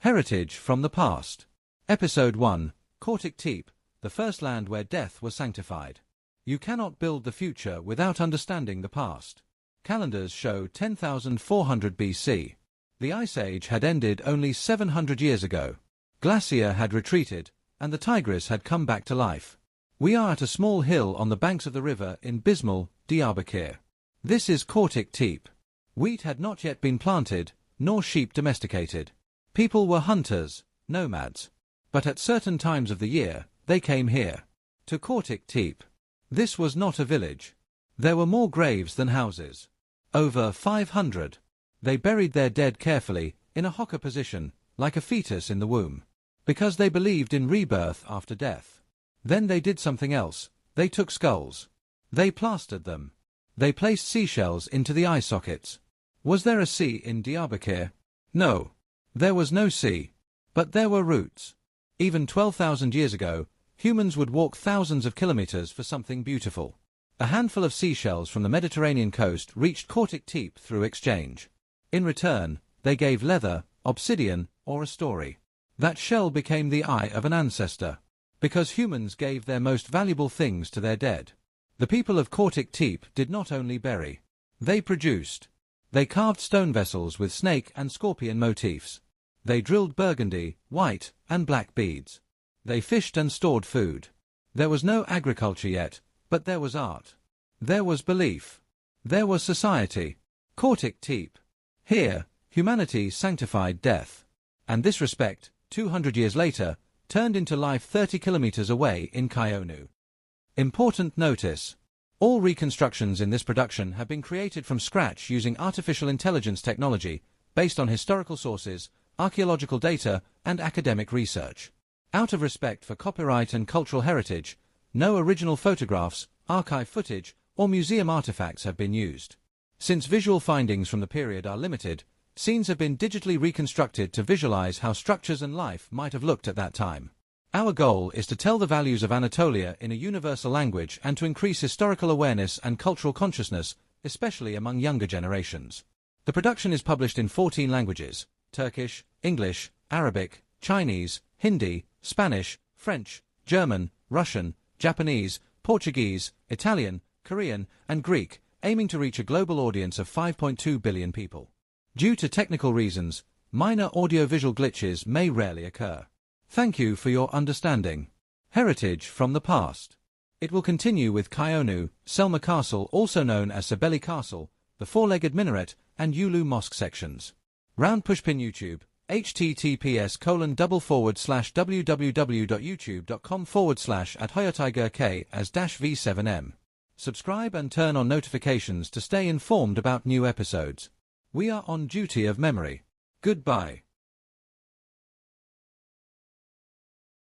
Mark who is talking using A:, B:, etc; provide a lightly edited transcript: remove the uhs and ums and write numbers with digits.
A: Heritage from the Past. Episode 1, Kortik Tepe, the first land where death was sanctified. You cannot build the future without understanding the past. Calendars show 10,400 BC. The Ice Age had ended only 700 years ago. Glacier had retreated, and the Tigris had come back to life. We are at a small hill on the banks of the river in Bismal, Diyarbakir. This is Kortik Tepe. Wheat had not yet been planted, nor sheep domesticated. People were hunters, nomads. But at certain times of the year, they came here, to Kortik Tepe. This was not a village. There were more graves than houses. Over 500. They buried their dead carefully, in a hokka position, like a fetus in the womb. Because they believed in rebirth after death. Then they did something else. They took skulls. They plastered them. They placed seashells into the eye sockets. Was there a sea in Diyarbakir? No. There was no sea. But there were roots. Even 12,000 years ago, humans would walk thousands of kilometers for something beautiful. A handful of seashells from the Mediterranean coast reached Kortik Tepe through exchange. In return, they gave leather, obsidian, or a story. That shell became the eye of an ancestor. Because humans gave their most valuable things to their dead. The people of Kortik Tepe did not only bury. They produced. They carved stone vessels with snake and scorpion motifs. They drilled burgundy, white, and black beads. They fished and stored food. There was no agriculture yet, but there was art. There was belief. There was society. Kortik Tepe. Here, humanity sanctified death. And this respect, 200 years later, turned into life 30 kilometers away in Kayonu. Important notice. All reconstructions in this production have been created from scratch using artificial intelligence technology, based on historical sources, archaeological data, and academic research. Out of respect for copyright and cultural heritage, no original photographs, archive footage, or museum artifacts have been used. Since visual findings from the period are limited, scenes have been digitally reconstructed to visualize how structures and life might have looked at that time. Our goal is to tell the values of Anatolia in a universal language and to increase historical awareness and cultural consciousness, especially among younger generations. The production is published in 14 languages: Turkish, English, Arabic, Chinese, Hindi, Spanish, French, German, Russian, Japanese, Portuguese, Italian, Korean, and Greek, aiming to reach a global audience of 5.2 billion people. Due to technical reasons, minor audio-visual glitches may rarely occur. Thank you for your understanding. Heritage from the Past. It will continue with Kayonu, Selma Castle, also known as Sabeli Castle, the four-legged minaret, and Yulu Mosque sections. Round Pushpin YouTube, https://www.youtube.com/@hoyotigerk as -v7m. Subscribe and turn on notifications to stay informed about new episodes. We are on duty of memory. Goodbye.